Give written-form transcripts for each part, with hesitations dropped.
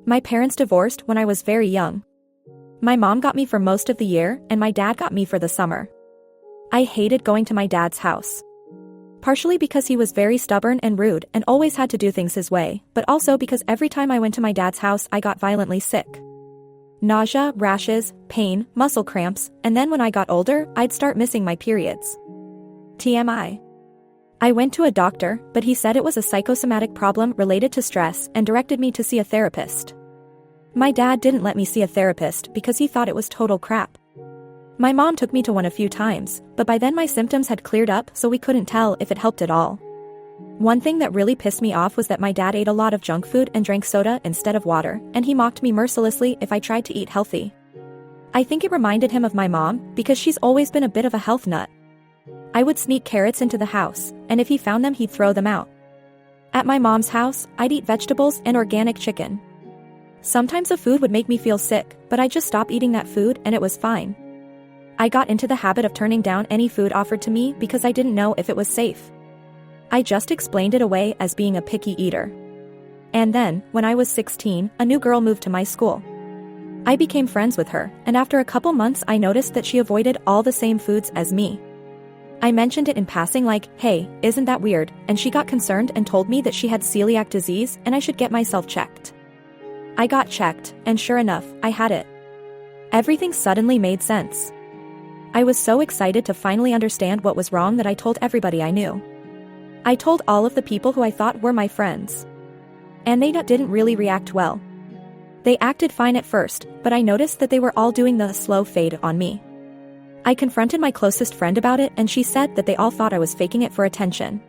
My parents divorced when I was very young. My mom got me for most of the year, and my dad got me for the summer. I hated going to my dad's house. Partially because he was very stubborn and rude and always had to do things his way, but also because every time I went to my dad's house I got violently sick. Nausea, rashes, pain, muscle cramps, and then when I got older, I'd start missing my periods. TMI. I went to a doctor, but he said it was a psychosomatic problem related to stress and directed me to see a therapist. My dad didn't let me see a therapist because he thought it was total crap. My mom took me to one a few times, but by then my symptoms had cleared up, so we couldn't tell if it helped at all. One thing that really pissed me off was that my dad ate a lot of junk food and drank soda instead of water, and he mocked me mercilessly if I tried to eat healthy. I think it reminded him of my mom, because she's always been a bit of a health nut. I would sneak carrots into the house, and if he found them he'd throw them out. At my mom's house, I'd eat vegetables and organic chicken. Sometimes the food would make me feel sick, but I'd just stop eating that food and it was fine. I got into the habit of turning down any food offered to me because I didn't know if it was safe. I just explained it away as being a picky eater. And then, when I was 16, a new girl moved to my school. I became friends with her, and after a couple months I noticed that she avoided all the same foods as me. I mentioned it in passing like, "Hey, isn't that weird?" and she got concerned and told me that she had celiac disease and I should get myself checked. I got checked, and sure enough, I had it. Everything suddenly made sense. I was so excited to finally understand what was wrong that I told everybody I knew. I told all of the people who I thought were my friends. And they didn't really react well. They acted fine at first, but I noticed that they were all doing the slow fade on me. I confronted my closest friend about it and she said that they all thought I was faking it for attention.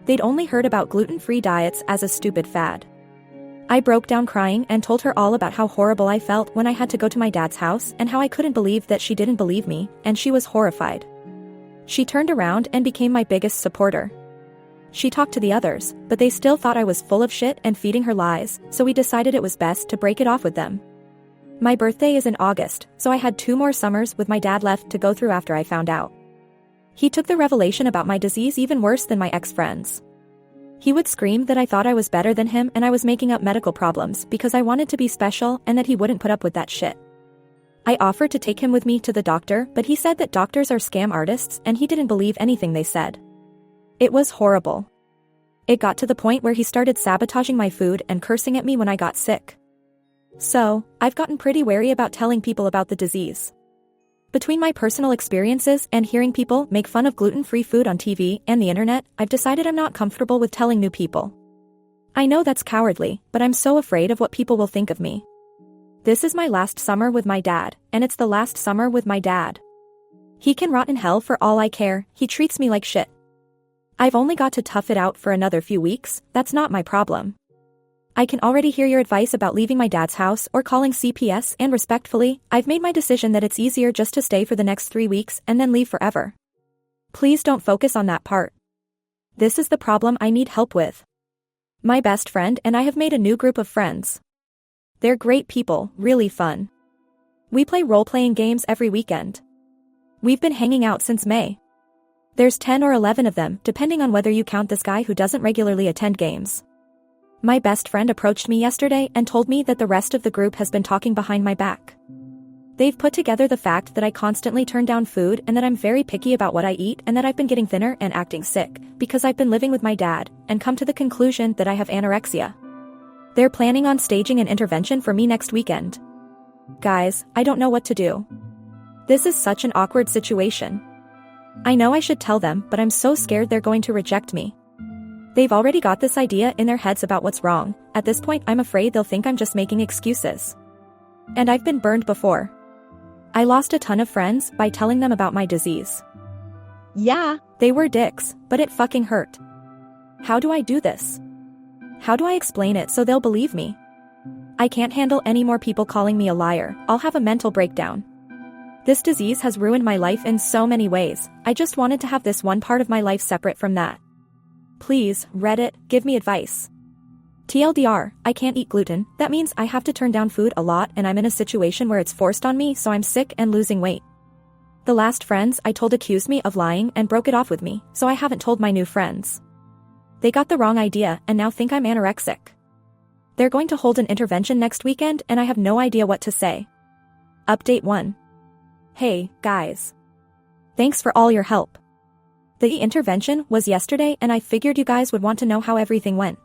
They'd only heard about gluten-free diets as a stupid fad. I broke down crying and told her all about how horrible I felt when I had to go to my dad's house and how I couldn't believe that she didn't believe me, and she was horrified. She turned around and became my biggest supporter. She talked to the others, but they still thought I was full of shit and feeding her lies, so we decided it was best to break it off with them. My birthday is in August, so I had 2 more summers with my dad left to go through after I found out. He took the revelation about my disease even worse than my ex-friends. He would scream that I thought I was better than him and I was making up medical problems because I wanted to be special and that he wouldn't put up with that shit. I offered to take him with me to the doctor, but he said that doctors are scam artists and he didn't believe anything they said. It was horrible. It got to the point where he started sabotaging my food and cursing at me when I got sick. So, I've gotten pretty wary about telling people about the disease. Between my personal experiences and hearing people make fun of gluten-free food on TV and the internet, I've decided I'm not comfortable with telling new people. I know that's cowardly, but I'm so afraid of what people will think of me. This is my last summer with my dad, and it's the last summer with my dad. He can rot in hell for all I care, he treats me like shit. I've only got to tough it out for another few weeks, that's not my problem. I can already hear your advice about leaving my dad's house or calling CPS, and respectfully, I've made my decision that it's easier just to stay for the next 3 weeks and then leave forever. Please don't focus on that part. This is the problem I need help with. My best friend and I have made a new group of friends. They're great people, really fun. We play role-playing games every weekend. We've been hanging out since May. There's 10 or 11 of them, depending on whether you count this guy who doesn't regularly attend games. My best friend approached me yesterday and told me that the rest of the group has been talking behind my back. They've put together the fact that I constantly turn down food and that I'm very picky about what I eat and that I've been getting thinner and acting sick because I've been living with my dad, and come to the conclusion that I have anorexia. They're planning on staging an intervention for me next weekend. Guys, I don't know what to do. This is such an awkward situation. I know I should tell them, but I'm so scared they're going to reject me. They've already got this idea in their heads about what's wrong. At this point, I'm afraid they'll think I'm just making excuses. And I've been burned before. I lost a ton of friends by telling them about my disease. Yeah, they were dicks, but it fucking hurt. How do I do this? How do I explain it so they'll believe me? I can't handle any more people calling me a liar. I'll have a mental breakdown. This disease has ruined my life in so many ways. I just wanted to have this one part of my life separate from that. Please, Reddit, give me advice. TLDR, I can't eat gluten. That means I have to turn down food a lot and I'm in a situation where it's forced on me, so I'm sick and losing weight. The last friends I told accused me of lying and broke it off with me, so I haven't told my new friends. They got the wrong idea and now think I'm anorexic. They're going to hold an intervention next weekend and I have no idea what to say. Update 1. Hey, guys. Thanks for all your help. The intervention was yesterday and I figured you guys would want to know how everything went.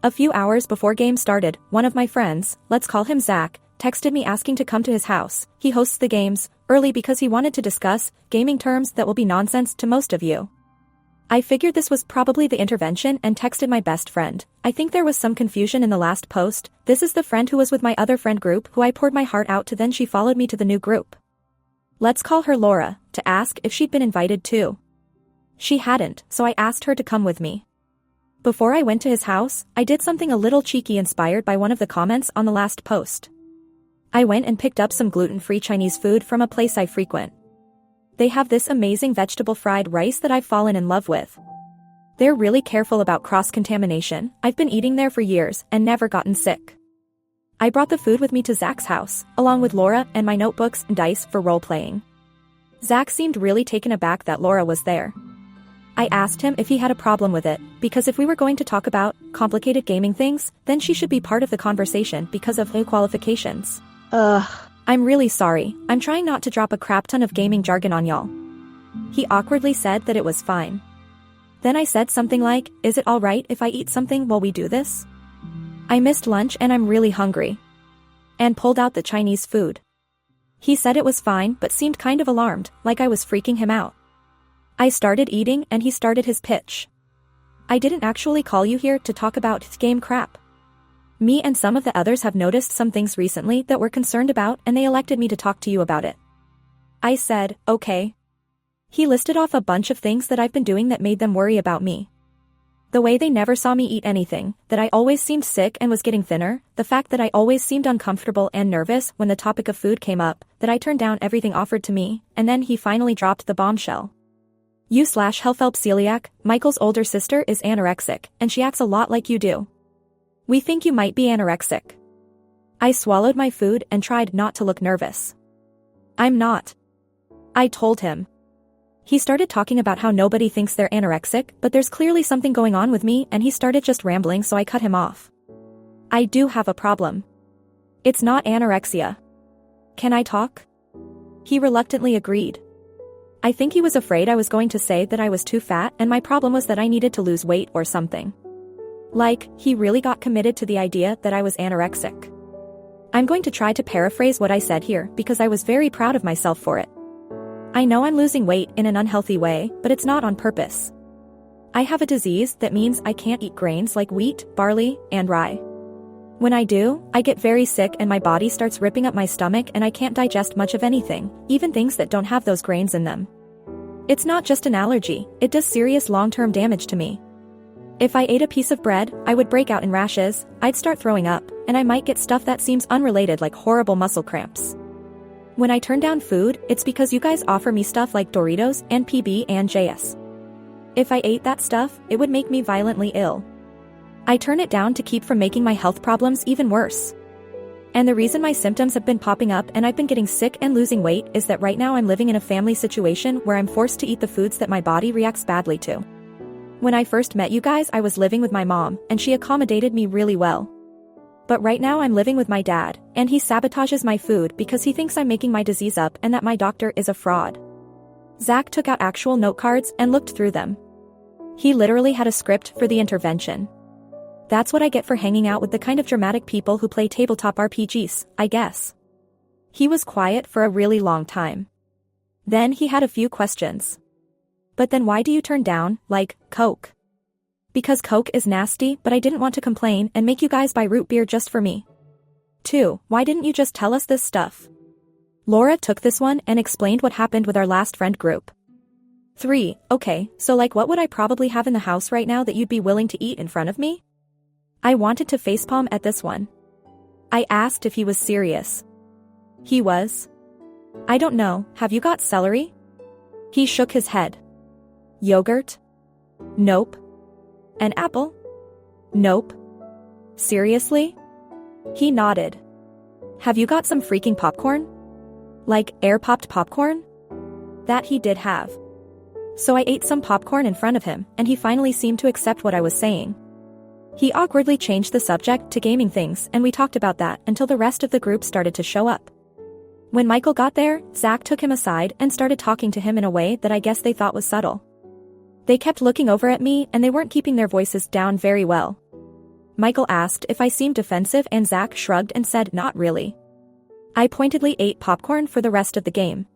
A few hours before game started, one of my friends, let's call him Zach, texted me asking to come to his house. He hosts the games, early because he wanted to discuss gaming terms that will be nonsense to most of you. I figured this was probably the intervention and texted my best friend. I think there was some confusion in the last post. This is the friend who was with my other friend group who I poured my heart out to, then she followed me to the new group. Let's call her Laura, to ask if she'd been invited too. She hadn't, so I asked her to come with me. Before I went to his house, I did something a little cheeky inspired by one of the comments on the last post. I went and picked up some gluten-free Chinese food from a place I frequent. They have this amazing vegetable fried rice that I've fallen in love with. They're really careful about cross-contamination. I've been eating there for years and never gotten sick. I brought the food with me to Zach's house, along with Laura and my notebooks and dice for role-playing. Zach seemed really taken aback that Laura was there. I asked him if he had a problem with it, because if we were going to talk about complicated gaming things, then she should be part of the conversation because of her qualifications. I'm really sorry, I'm trying not to drop a crap ton of gaming jargon on y'all. He awkwardly said that it was fine. Then I said something like, is it alright if I eat something while we do this? I missed lunch and I'm really hungry. And pulled out the Chinese food. He said it was fine but seemed kind of alarmed, like I was freaking him out. I started eating and he started his pitch. I didn't actually call you here to talk about game crap. Me and some of the others have noticed some things recently that we're concerned about and they elected me to talk to you about it. I said, okay. He listed off a bunch of things that I've been doing that made them worry about me. The way they never saw me eat anything, that I always seemed sick and was getting thinner, the fact that I always seemed uncomfortable and nervous when the topic of food came up, that I turned down everything offered to me, and then he finally dropped the bombshell. You/Helphelp Celiac, Michael's older sister is anorexic, and she acts a lot like you do. We think you might be anorexic. I swallowed my food and tried not to look nervous. I'm not. I told him. He started talking about how nobody thinks they're anorexic, but there's clearly something going on with me and he started just rambling, so I cut him off. I do have a problem. It's not anorexia. Can I talk? He reluctantly agreed. I think he was afraid I was going to say that I was too fat and my problem was that I needed to lose weight or something. Like, he really got committed to the idea that I was anorexic. I'm going to try to paraphrase what I said here because I was very proud of myself for it. I know I'm losing weight in an unhealthy way, but it's not on purpose. I have a disease that means I can't eat grains like wheat, barley, and rye. When I do, I get very sick and my body starts ripping up my stomach and I can't digest much of anything, even things that don't have those grains in them. It's not just an allergy, it does serious long-term damage to me. If I ate a piece of bread, I would break out in rashes, I'd start throwing up, and I might get stuff that seems unrelated like horrible muscle cramps. When I turn down food, it's because you guys offer me stuff like Doritos and PB and JS. If I ate that stuff, it would make me violently ill. I turn it down to keep from making my health problems even worse. And the reason my symptoms have been popping up and I've been getting sick and losing weight is that right now I'm living in a family situation where I'm forced to eat the foods that my body reacts badly to. When I first met you guys, I was living with my mom, and she accommodated me really well. But right now I'm living with my dad, and he sabotages my food because he thinks I'm making my disease up and that my doctor is a fraud. Zach took out actual note cards and looked through them. He literally had a script for the intervention. That's what I get for hanging out with the kind of dramatic people who play tabletop RPGs, I guess. He was quiet for a really long time. Then he had a few questions. But then why do you turn down, like, Coke? Because Coke is nasty, but I didn't want to complain and make you guys buy root beer just for me. 2. Why didn't you just tell us this stuff? Laura took this one and explained what happened with our last friend group. 3. Okay, so like what would I probably have in the house right now that you'd be willing to eat in front of me? I wanted to facepalm at this one. I asked if he was serious. He was. I don't know, have you got celery? He shook his head. Yogurt? Nope. An apple? Nope. Seriously? He nodded. Have you got some freaking popcorn? Like air-popped popcorn? That he did have. So I ate some popcorn in front of him, and he finally seemed to accept what I was saying. He awkwardly changed the subject to gaming things and we talked about that until the rest of the group started to show up. When Michael got there, Zach took him aside and started talking to him in a way that I guess they thought was subtle. They kept looking over at me and they weren't keeping their voices down very well. Michael asked if I seemed defensive and Zach shrugged and said not really. I pointedly ate popcorn for the rest of the game.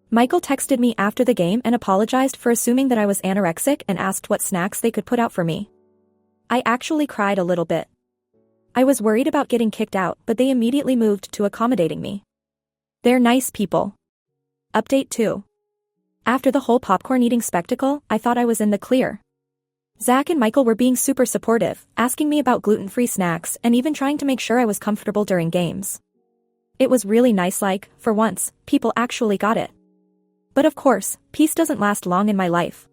Michael texted me after the game and apologized for assuming that I was anorexic and asked what snacks they could put out for me. I actually cried a little bit. I was worried about getting kicked out, but they immediately moved to accommodating me. They're nice people. Update 2. After the whole popcorn eating spectacle, I thought I was in the clear. Zach and Michael were being super supportive, asking me about gluten-free snacks and even trying to make sure I was comfortable during games. It was really nice, like, for once, people actually got it. But of course, peace doesn't last long in my life.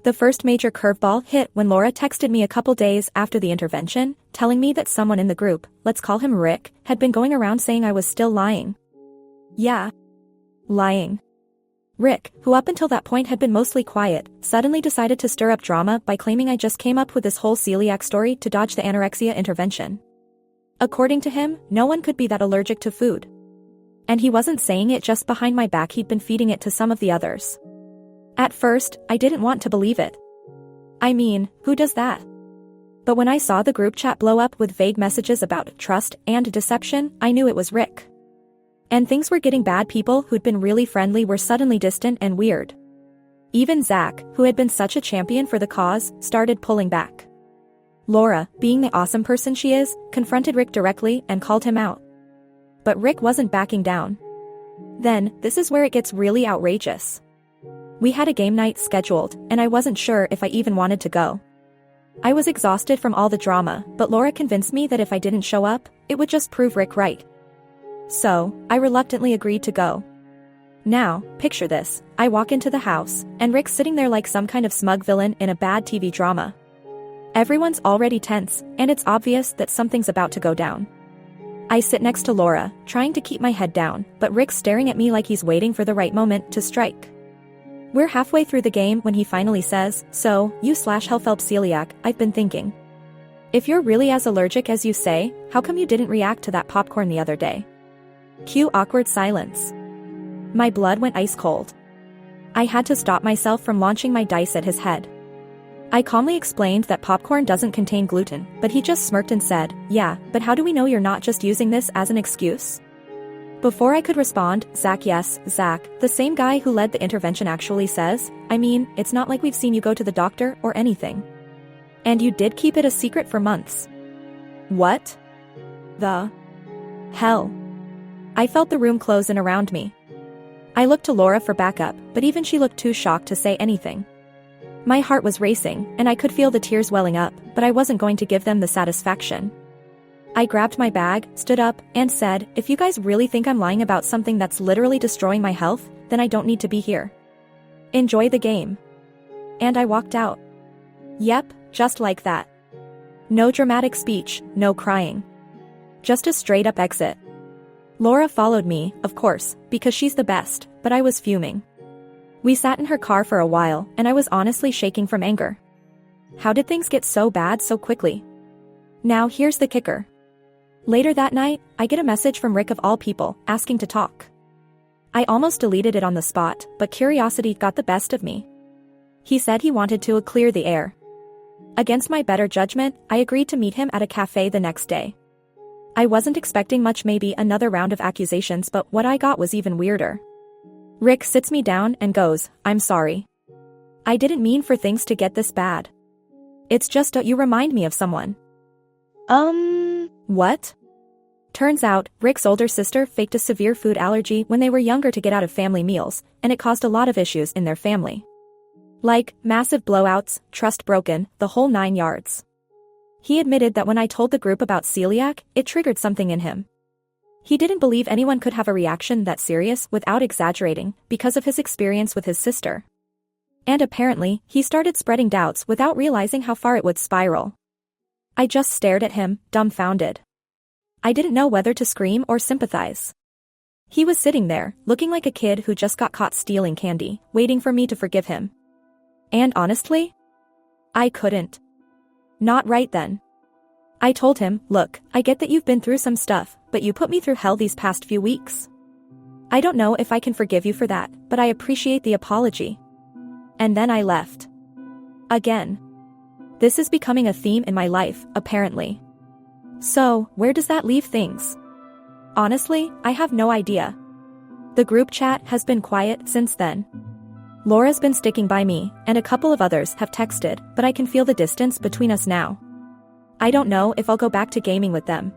The first major curveball hit when Laura texted me a couple days after the intervention, telling me that someone in the group, let's call him Rick, had been going around saying I was still lying. Yeah. Lying. Rick, who up until that point had been mostly quiet, suddenly decided to stir up drama by claiming I just came up with this whole celiac story to dodge the anorexia intervention. According to him, no one could be that allergic to food. And he wasn't saying it just behind my back, he'd been feeding it to some of the others. At first, I didn't want to believe it. I mean, who does that? But when I saw the group chat blow up with vague messages about trust and deception, I knew it was Rick. And things were getting bad. People who'd been really friendly were suddenly distant and weird. Even Zach, who had been such a champion for the cause, started pulling back. Laura, being the awesome person she is, confronted Rick directly and called him out. But Rick wasn't backing down. Then, this is where it gets really outrageous. We had a game night scheduled, and I wasn't sure if I even wanted to go. I was exhausted from all the drama, but Laura convinced me that if I didn't show up, it would just prove Rick right. So, I reluctantly agreed to go. Now, picture this, I walk into the house, and Rick's sitting there like some kind of smug villain in a bad TV drama. Everyone's already tense, and it's obvious that something's about to go down. I sit next to Laura, trying to keep my head down, but Rick's staring at me like he's waiting for the right moment to strike. We're halfway through the game when he finally says, so, you/Helphelp Celiac, I've been thinking. If you're really as allergic as you say, how come you didn't react to that popcorn the other day? Cue awkward silence. My blood went ice cold. I had to stop myself from launching my dice at his head. I calmly explained that popcorn doesn't contain gluten, but he just smirked and said, yeah, but how do we know you're not just using this as an excuse? Before I could respond, Zach, the same guy who led the intervention actually says, I mean, it's not like we've seen you go to the doctor or anything. And you did keep it a secret for months. What the hell? I felt the room close in around me. I looked to Laura for backup, but even she looked too shocked to say anything. My heart was racing, and I could feel the tears welling up, but I wasn't going to give them the satisfaction. I grabbed my bag, stood up, and said, if you guys really think I'm lying about something that's literally destroying my health, then I don't need to be here. Enjoy the game. And I walked out. Yep, just like that. No dramatic speech, no crying. Just a straight-up exit. Laura followed me, of course, because she's the best, but I was fuming. We sat in her car for a while, and I was honestly shaking from anger. How did things get so bad so quickly? Now here's the kicker. Later that night, I get a message from Rick of all people, asking to talk. I almost deleted it on the spot, but curiosity got the best of me. He said he wanted to clear the air. Against my better judgment, I agreed to meet him at a cafe the next day. I wasn't expecting much, maybe another round of accusations, but what I got was even weirder. Rick sits me down and goes, I'm sorry. I didn't mean for things to get this bad. It's just you remind me of someone. What? Turns out, Rick's older sister faked a severe food allergy when they were younger to get out of family meals, and it caused a lot of issues in their family. Like, massive blowouts, trust broken, the whole 9 yards. He admitted that when I told the group about celiac, it triggered something in him. He didn't believe anyone could have a reaction that serious without exaggerating, because of his experience with his sister. And apparently, he started spreading doubts without realizing how far it would spiral. I just stared at him, dumbfounded. I didn't know whether to scream or sympathize. He was sitting there, looking like a kid who just got caught stealing candy, waiting for me to forgive him. And honestly, I couldn't. Not right then. I told him, look, I get that you've been through some stuff, but you put me through hell these past few weeks. I don't know if I can forgive you for that, but I appreciate the apology. And then I left. Again. This is becoming a theme in my life, apparently. So, where does that leave things? Honestly, I have no idea. The group chat has been quiet since then. Laura's been sticking by me, and a couple of others have texted, but I can feel the distance between us now. I don't know if I'll go back to gaming with them.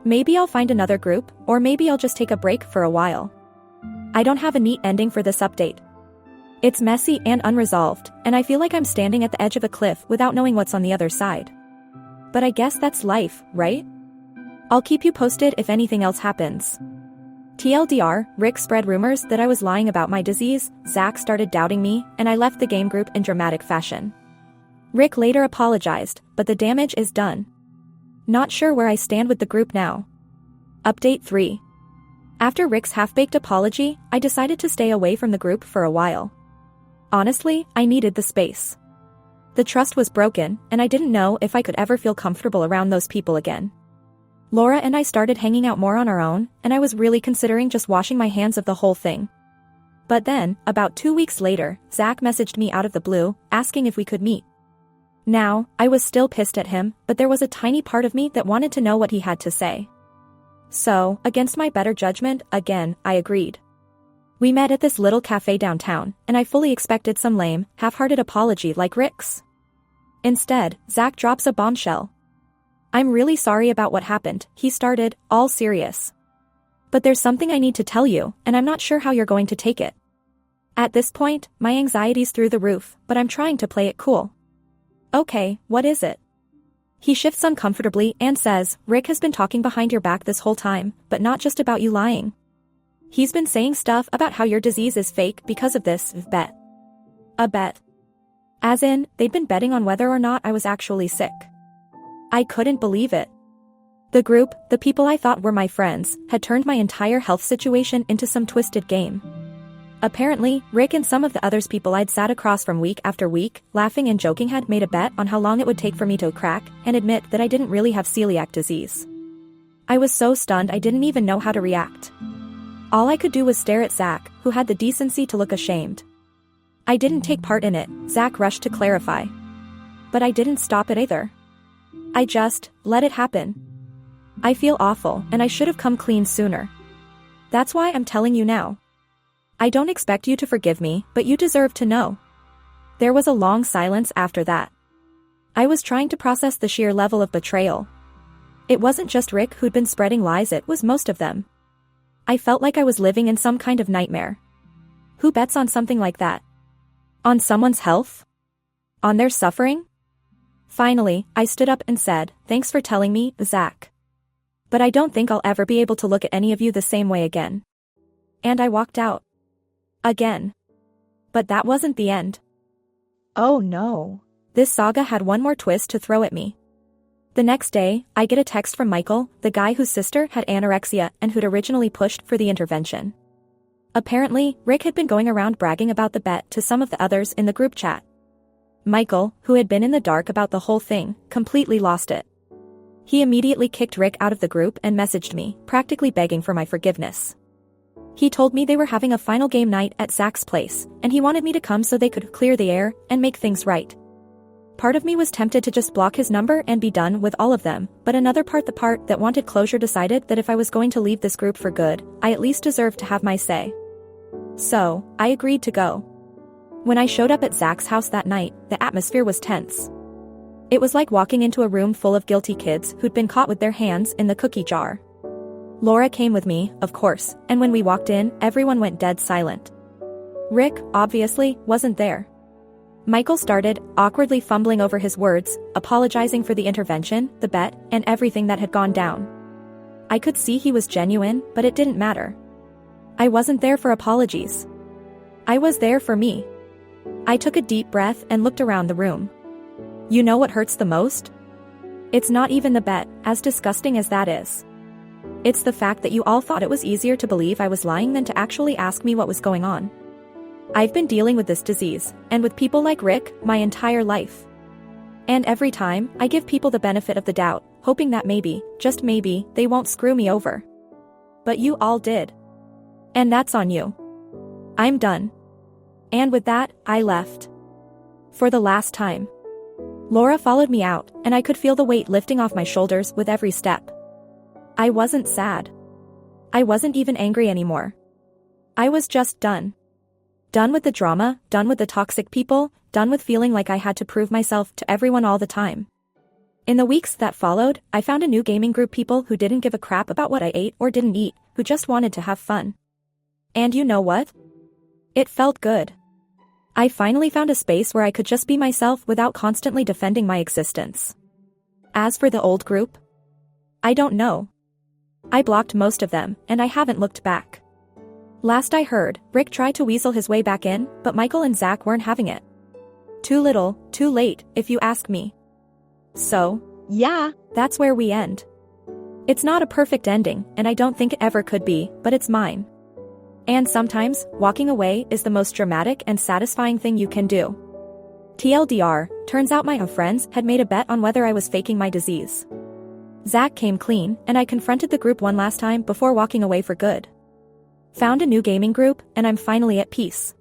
Maybe I'll find another group, or maybe I'll just take a break for a while. I don't have a neat ending for this update. It's messy and unresolved, and I feel like I'm standing at the edge of a cliff without knowing what's on the other side. But I guess that's life, right? I'll keep you posted if anything else happens. TLDR, Rick spread rumors that I was lying about my disease, Zach started doubting me, and I left the game group in dramatic fashion. Rick later apologized, but the damage is done. Not sure where I stand with the group now. Update 3. After Rick's half-baked apology, I decided to stay away from the group for a while. Honestly, I needed the space. The trust was broken, and I didn't know if I could ever feel comfortable around those people again. Laura and I started hanging out more on our own, and I was really considering just washing my hands of the whole thing. But then, about 2 weeks later, Zach messaged me out of the blue, asking if we could meet. Now, I was still pissed at him, but there was a tiny part of me that wanted to know what he had to say. So, against my better judgment, again, I agreed. We met at this little cafe downtown, and I fully expected some lame, half-hearted apology like Rick's. Instead, Zach drops a bombshell. I'm really sorry about what happened, he started, all serious. But there's something I need to tell you, and I'm not sure how you're going to take it. At this point, my anxiety's through the roof, but I'm trying to play it cool. Okay, what is it? He shifts uncomfortably and says, Rick has been talking behind your back this whole time, but not just about you lying. He's been saying stuff about how your disease is fake because of this bet. A bet. As in, they'd been betting on whether or not I was actually sick. I couldn't believe it. The group, the people I thought were my friends, had turned my entire health situation into some twisted game. Apparently, Rick and some of the others people I'd sat across from week after week, laughing and joking had made a bet on how long it would take for me to crack and admit that I didn't really have celiac disease. I was so stunned I didn't even know how to react. All I could do was stare at Zach, who had the decency to look ashamed. I didn't take part in it, Zach rushed to clarify. But I didn't stop it either. I just let it happen. I feel awful, and I should have come clean sooner. That's why I'm telling you now. I don't expect you to forgive me, but you deserve to know. There was a long silence after that. I was trying to process the sheer level of betrayal. It wasn't just Rick who'd been spreading lies, it was most of them. I felt like I was living in some kind of nightmare. Who bets on something like that? On someone's health? On their suffering? Finally, I stood up and said, thanks for telling me, Zach. But I don't think I'll ever be able to look at any of you the same way again. And I walked out. Again. But that wasn't the end. Oh no. This saga had one more twist to throw at me. The next day, I get a text from Michael, the guy whose sister had anorexia and who'd originally pushed for the intervention. Apparently, Rick had been going around bragging about the bet to some of the others in the group chat. Michael, who had been in the dark about the whole thing, completely lost it. He immediately kicked Rick out of the group and messaged me, practically begging for my forgiveness. He told me they were having a final game night at Zach's place, and he wanted me to come so they could clear the air and make things right. Part of me was tempted to just block his number and be done with all of them, but another part, the part that wanted closure, decided that if I was going to leave this group for good, I at least deserved to have my say. So, I agreed to go. When I showed up at Zach's house that night, the atmosphere was tense. It was like walking into a room full of guilty kids who'd been caught with their hands in the cookie jar. Laura came with me, of course, and when we walked in, everyone went dead silent. Rick, obviously, wasn't there. Michael started, awkwardly fumbling over his words, apologizing for the intervention, the bet, and everything that had gone down. I could see he was genuine, but it didn't matter. I wasn't there for apologies. I was there for me. I took a deep breath and looked around the room. You know what hurts the most? It's not even the bet, as disgusting as that is. It's the fact that you all thought it was easier to believe I was lying than to actually ask me what was going on. I've been dealing with this disease, and with people like Rick, my entire life. And every time, I give people the benefit of the doubt, hoping that maybe, just maybe, they won't screw me over. But you all did. And that's on you. I'm done. And with that, I left. For the last time. Laura followed me out, and I could feel the weight lifting off my shoulders with every step. I wasn't sad. I wasn't even angry anymore. I was just done. Done with the drama, done with the toxic people, done with feeling like I had to prove myself to everyone all the time. In the weeks that followed, I found a new gaming group, people who didn't give a crap about what I ate or didn't eat, who just wanted to have fun. And you know what? It felt good. I finally found a space where I could just be myself without constantly defending my existence. As for the old group, I don't know. I blocked most of them, and I haven't looked back. Last I heard, Rick tried to weasel his way back in, but Michael and Zach weren't having it. Too little, too late, if you ask me. So, yeah, that's where we end. It's not a perfect ending, and I don't think it ever could be, but it's mine. And sometimes, walking away is the most dramatic and satisfying thing you can do. TLDR, turns out my friends had made a bet on whether I was faking my disease. Zach came clean, and I confronted the group one last time before walking away for good. Found a new gaming group, and I'm finally at peace.